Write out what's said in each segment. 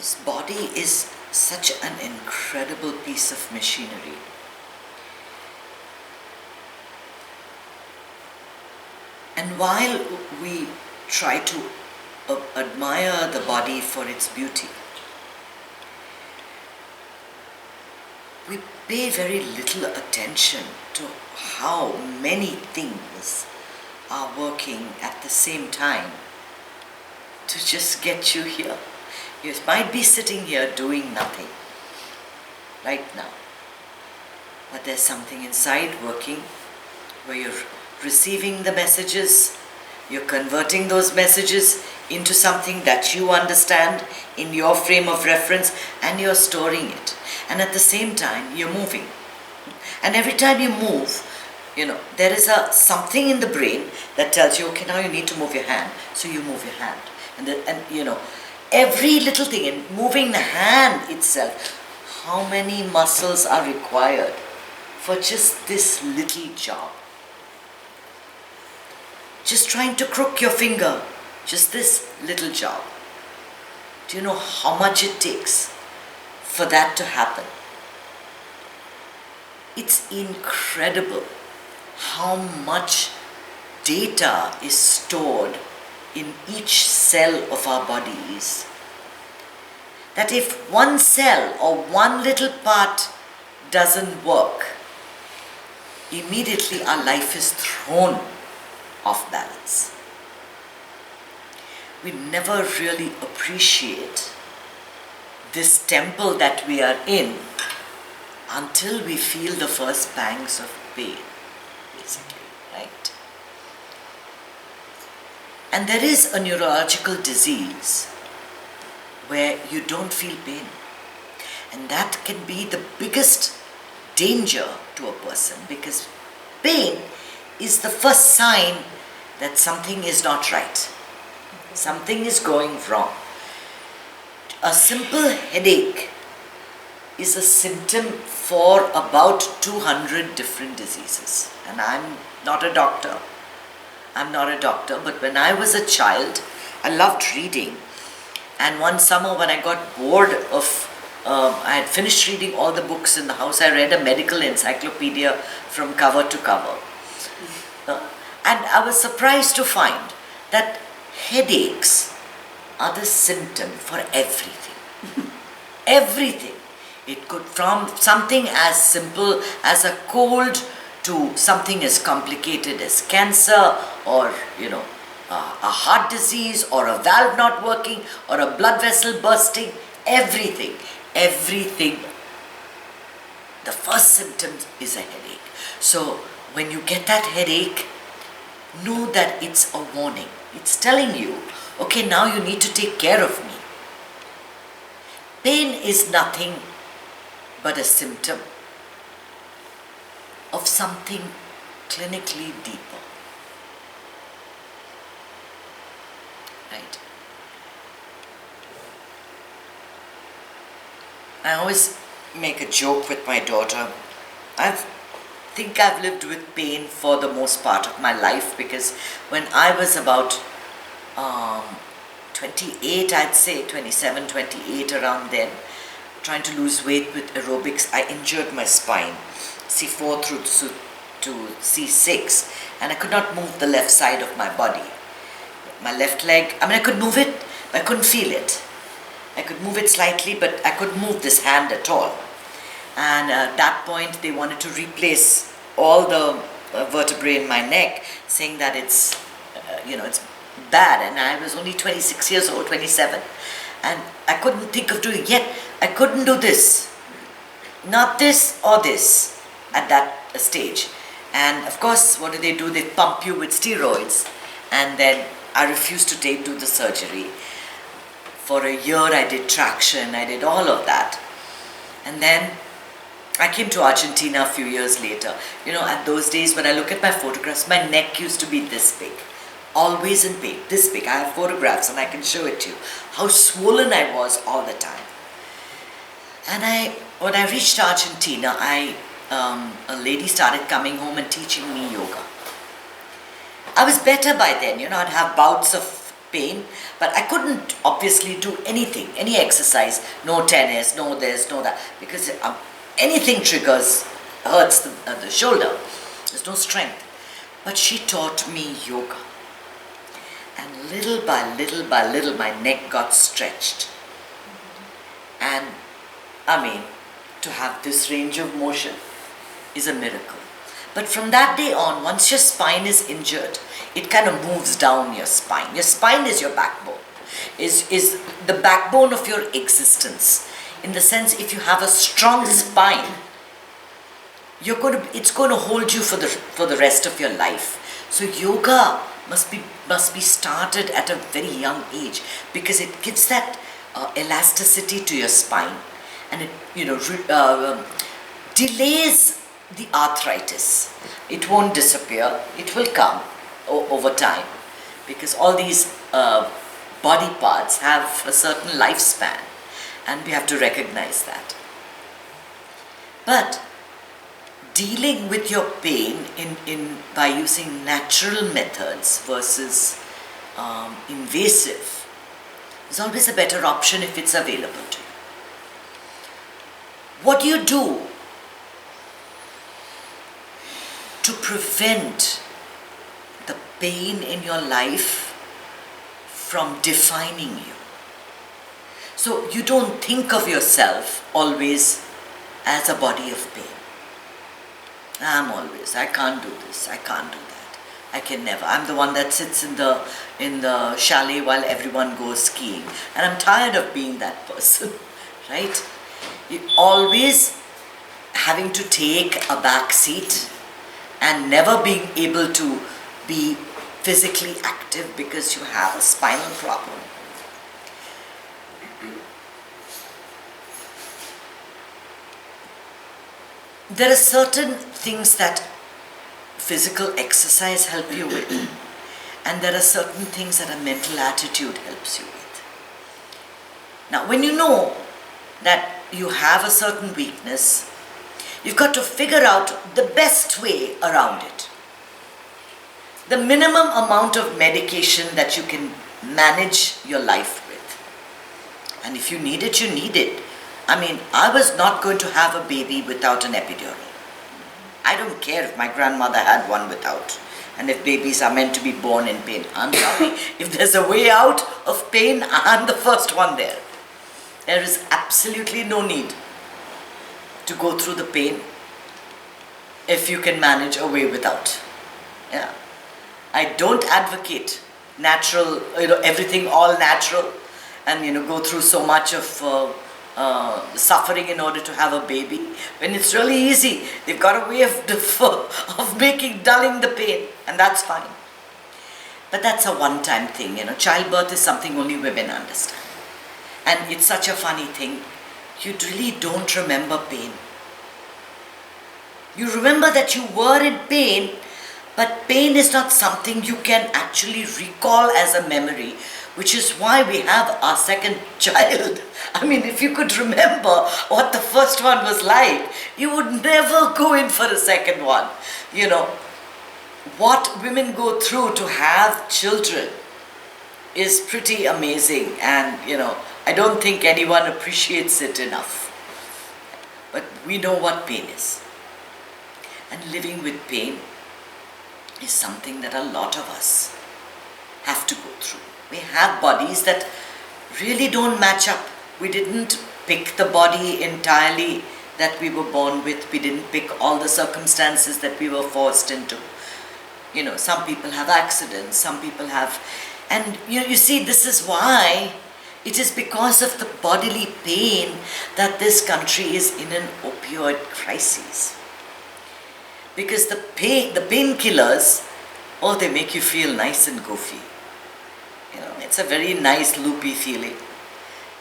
This body is such an incredible piece of machinery. And while we try to admire the body for its beauty, we pay very little attention to how many things are working at the same time to just get you here. You might be sitting here doing nothing right now, but there's something inside working where you're receiving the messages, you're converting those messages into something that you understand in your frame of reference, and you're storing it. And at the same time, you're moving. And every time you move, there is something in the brain that tells you, okay, now you need to move your hand. So you move your hand. And every little thing, in moving the hand itself, how many muscles are required for just this little job? Just trying to crook your finger, just this little job. Do you know how much it takes for that to happen? It's incredible how much data is stored in each cell of our bodies. That if one cell or one little part doesn't work, immediately our life is thrown off balance. We never really appreciate this temple that we are in until we feel the first pangs of pain, basically, right? And there is a neurological disease where you don't feel pain. And that can be the biggest danger to a person, because pain is the first sign that something is not right. Something is going wrong. A simple headache is a symptom for about 200 different diseases. And I'm not a doctor, but when I was a child, I loved reading. And one summer when I got bored of, I had finished reading all the books in the house, I read a medical encyclopedia from cover to cover. And I was surprised to find that headaches are the symptom for everything. Everything. It could, from something as simple as a cold to something as complicated as cancer, or a heart disease, or a valve not working, or a blood vessel bursting. Everything. The first symptom is a headache. So when you get that headache, know that it's a warning. It's telling you, okay, now you need to take care of me. Pain is nothing but a symptom of something clinically deeper. Right? I always make a joke with my daughter. I think I've lived with pain for the most part of my life, because when I was about 28, I'd say 27, 28, around then, trying to lose weight with aerobics, I injured my spine, C4 through to C6, and I could not move the left side of my body. My left leg, I could move it, but I couldn't feel it. I could move it slightly, but I couldn't move this hand at all. And at that point, they wanted to replace all the vertebrae in my neck, saying that it's bad. And I was only 26 years old, 27. And I couldn't think of doing it. Yet I couldn't do this. Not this or this at that stage. And of course, what do? They pump you with steroids. And then I refused to do the surgery. For a year, I did traction. I did all of that. And then I came to Argentina a few years later. At those days, when I look at my photographs, my neck used to be this big. Always in pain, this big. I have photographs and I can show it to you. How swollen I was all the time. And when I reached Argentina, a lady started coming home and teaching me yoga. I was better by then. I'd have bouts of pain, but I couldn't obviously do anything, any exercise, no tennis, no this, no that, because anything hurts the shoulder. There's no strength. But she taught me yoga. And little by little by little, my neck got stretched. And I mean, to have this range of motion is a miracle. But from that day on, once your spine is injured, it kind of moves down your spine. Your spine is your backbone, is the backbone of your existence. In the sense, if you have a strong spine, it's going to hold you for the rest of your life. So yoga must be started at a very young age, because it gives that elasticity to your spine, and it delays the arthritis. It won't disappear. It will come over time, because all these body parts have a certain lifespan, and we have to recognize that. But dealing with your pain by using natural methods versus invasive is always a better option if it's available to you. What do you do to prevent the pain in your life from defining you? So you don't think of yourself always as a body of pain. I can't do this, I can't do that, I can never. I'm the one that sits in the chalet while everyone goes skiing, and I'm tired of being that person, right? You always having to take a back seat and never being able to be physically active because you have a spinal problem. There are certain things that physical exercise help you with, and there are certain things that a mental attitude helps you with. Now, when you know that you have a certain weakness, you've got to figure out the best way around it. The minimum amount of medication that you can manage your life with. And if you need it, you need it. I mean, I was not going to have a baby without an epidural. I don't care if my grandmother had one without, and if babies are meant to be born in pain. I'm sorry, if there's a way out of pain, I'm the first one there. There is absolutely no need to go through the pain if you can manage a way without. Yeah. I don't advocate natural, everything all natural, and go through so much of suffering in order to have a baby, when it's really easy. They've got a way of dulling the pain, and that's fine. But that's a one-time thing. Childbirth is something only women understand, and it's such a funny thing. You really don't remember pain. You remember that you were in pain, but pain is not something you can actually recall as a memory, which is why we have our second child. I mean, if you could remember what the first one was like, you would never go in for a second one. What women go through to have children is pretty amazing, and I don't think anyone appreciates it enough. But we know what pain is. And living with pain is something that a lot of us have to go through. We have bodies that really don't match up. We didn't pick the body entirely that we were born with. We didn't pick all the circumstances that we were forced into. Some people have accidents, some people have... And you see, this is why it is because of the bodily pain that this country is in an opioid crisis. Because the painkillers, they make you feel nice and goofy. It's a very nice loopy feeling.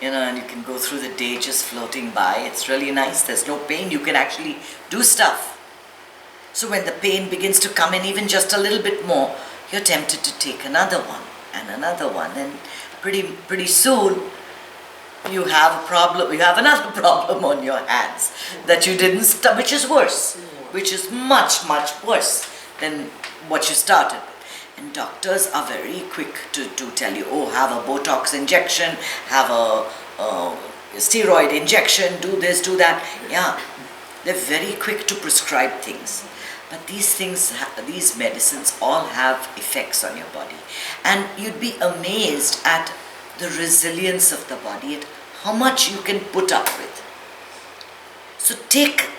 And you can go through the day just floating by. It's really nice. There's no pain. You can actually do stuff. So when the pain begins to come in even just a little bit more, you're tempted to take another one and another one. And pretty soon, you have a problem. You have another problem on your hands that you didn't start, which is worse. Which is much, much worse than what you started with. And doctors are very quick to tell you, oh, have a Botox injection, have a steroid injection, do this, do that. Yeah, they're very quick to prescribe things. But these things, these medicines all have effects on your body. And you'd be amazed at the resilience of the body, at how much you can put up with. So take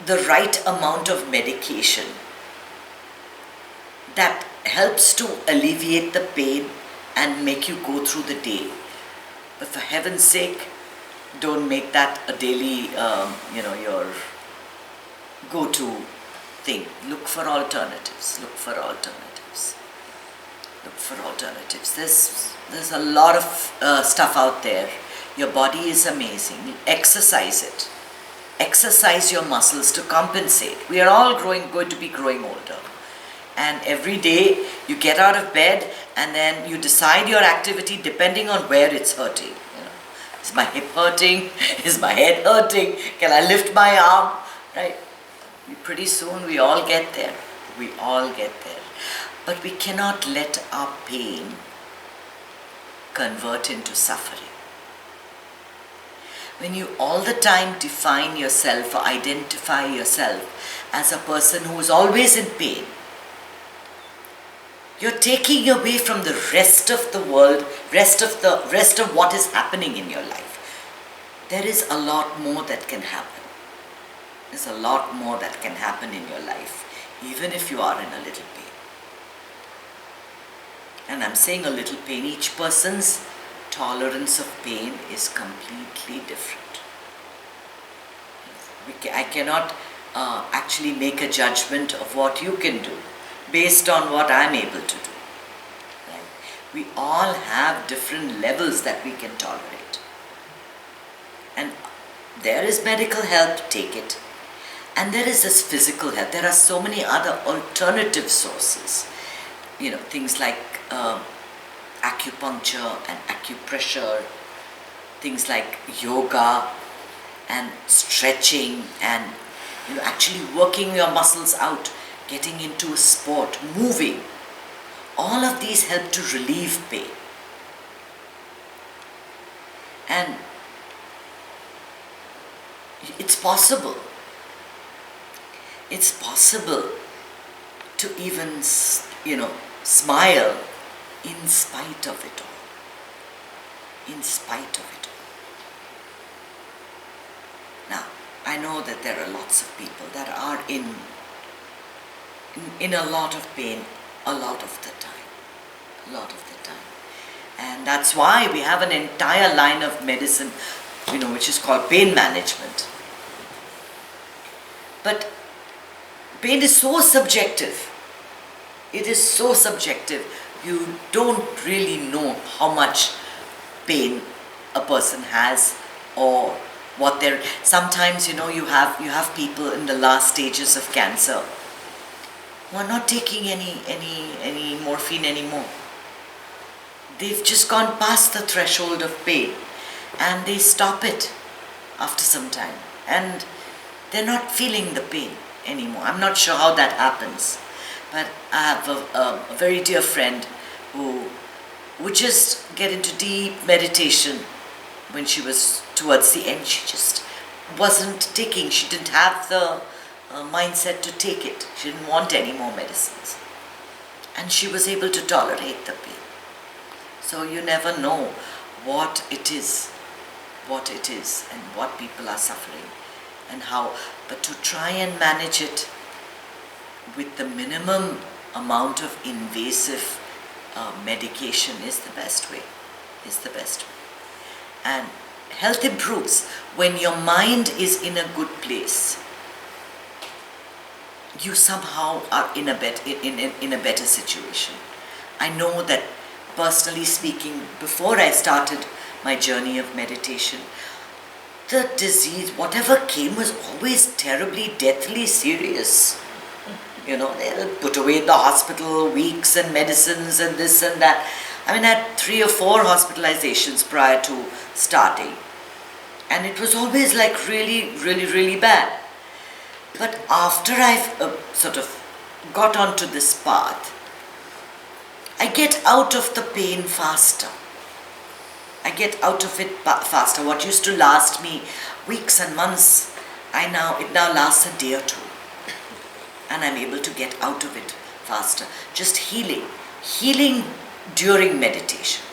the right amount of medication that helps to alleviate the pain and make you go through the day. But for heaven's sake, don't make that a daily, your go-to thing. Look for alternatives. Look for alternatives. Look for alternatives. There's a lot of stuff out there. Your body is amazing. Exercise it. Exercise your muscles to compensate. We are all going to be growing older. And every day you get out of bed and then you decide your activity depending on where it's hurting. Is my hip hurting? Is my head hurting? Can I lift my arm? Right? Pretty soon we all get there. We all get there. But we cannot let our pain convert into suffering. When you all the time define yourself or identify yourself as a person who is always in pain, you're taking away from the rest of the world, rest of what is happening in your life. There is a lot more that can happen. There's a lot more that can happen in your life, even if you are in a little pain. And I'm saying a little pain. Each person's tolerance of pain is completely different. I cannot actually make a judgment of what you can do based on what I'm able to do. Right? We all have different levels that we can tolerate. And there is medical help, take it. And there is this physical help. There are so many other alternative sources. Things like acupuncture and acupressure, things like yoga and stretching and actually working your muscles out, getting into a sport, moving. All of these help to relieve pain. And it's possible. It's possible to even, smile in spite of it all. In spite of it all. Now, I know that there are lots of people that are in a lot of pain a lot of the time. A lot of the time. And that's why we have an entire line of medicine, which is called pain management. But pain is so subjective. It is so subjective. You don't really know how much pain a person has or what they're... Sometimes, you have people in the last stages of cancer who are not taking any morphine anymore. They've just gone past the threshold of pain and they stop it after some time. And they're not feeling the pain anymore. I'm not sure how that happens. But I have a very dear friend who would just get into deep meditation when she was towards the end. She just wasn't taking, she didn't have the mindset to take it. She didn't want any more medicines. And she was able to tolerate the pain. So you never know what it is and what people are suffering and how. But to try and manage it with the minimum amount of invasive medication is the best way. And health improves when your mind is in a good place. You somehow are in a better situation. I know that personally speaking, before I started my journey of meditation, the disease, whatever came, was always terribly, deathly serious. They'll put away the hospital, weeks and medicines and this and that. I had 3 or 4 hospitalizations prior to starting. And it was always like really, really, really bad. But after I've sort of got onto this path, I get out of the pain faster. I get out of it faster. What used to last me weeks and months, it now lasts a day or two. And I'm able to get out of it faster. Just healing during meditation.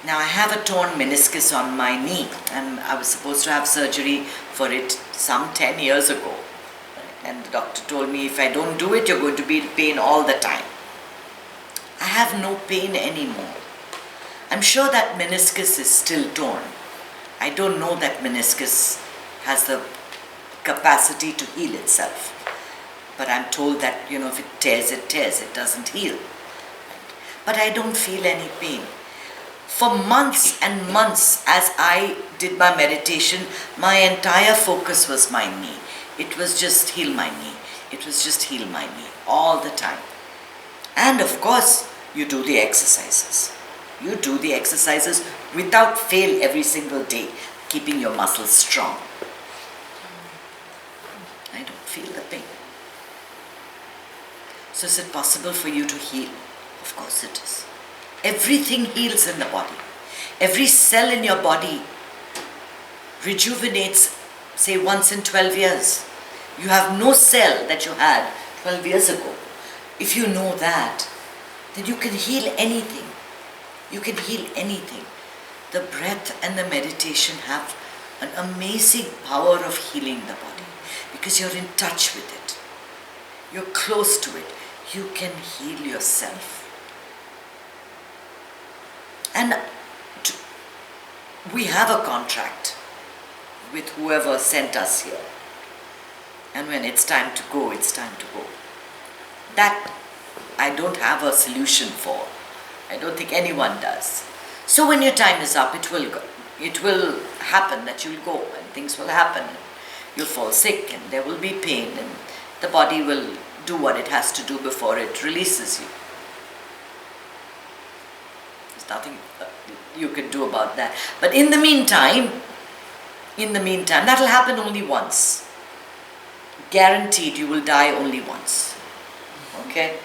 Now I have a torn meniscus on my knee, and I was supposed to have surgery for it some 10 years ago. And the doctor told me, if I don't do it, you're going to be in pain all the time. I have no pain anymore. I'm sure that meniscus is still torn. I don't know that meniscus has the capacity to heal itself. But I'm told that, if it tears, it doesn't heal. But I don't feel any pain. For months and months, as I did my meditation, my entire focus was my knee. It was just heal my knee. It was just heal my knee all the time. And of course, you do the exercises. You do the exercises without fail every single day, keeping your muscles strong. I don't feel the pain. So is it possible for you to heal? Of course it is. Everything heals in the body. Every cell in your body rejuvenates, say, once in 12 years. You have no cell that you had 12 years ago. If you know that, then you can heal anything. You can heal anything. The breath and the meditation have an amazing power of healing the body because you're in touch with it. You're close to it. You can heal yourself. And we have a contract with whoever sent us here. And when it's time to go, it's time to go. That I don't have a solution for. I don't think anyone does. So when your time is up, it will happen that you'll go and things will happen. You'll fall sick and there will be pain and the body will do what it has to do before it releases you. There's nothing you can do about that. But in the meantime, that'll happen only once. Guaranteed you will die only once. Okay?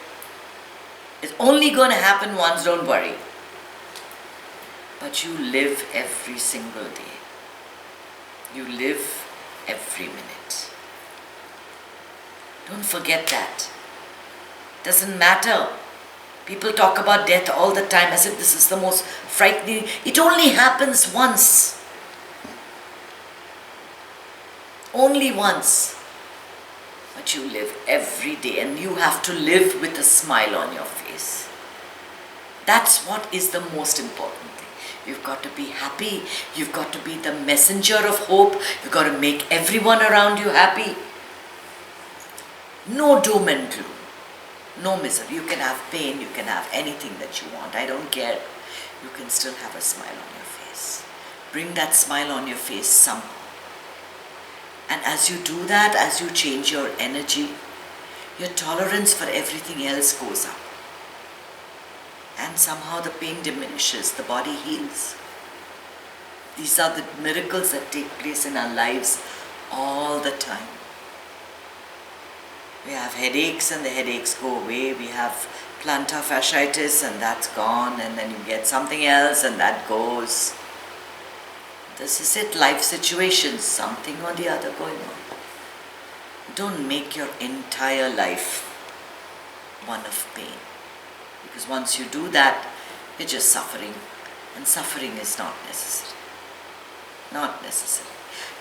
It's only going to happen once, don't worry. But you live every single day. You live every minute. Don't forget that. Doesn't matter. People talk about death all the time as if this is the most frightening. It only happens once. Only once. But you live every day and you have to live with a smile on your face. That's what is the most important thing. You've got to be happy. You've got to be the messenger of hope. You've got to make everyone around you happy. No doom and gloom. No misery. You can have pain. You can have anything that you want. I don't care. You can still have a smile on your face. Bring that smile on your face somehow. And as you do that, as you change your energy, your tolerance for everything else goes up. And somehow the pain diminishes, the body heals. These are the miracles that take place in our lives all the time. We have headaches and the headaches go away. We have plantar fasciitis and that's gone, and then you get something else and that goes. This is it, life situations, something or the other going on. Don't make your entire life one of pain. Because once you do that, you're just suffering. And suffering is not necessary. Not necessary.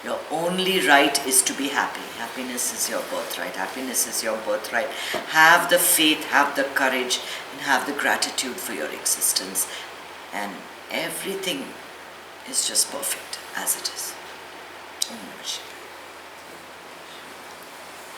Your only right is to be happy. Happiness is your birthright. Happiness is your birthright. Have the faith, have the courage, and have the gratitude for your existence. And everything is just perfect as it is. Om Namah Shivaya.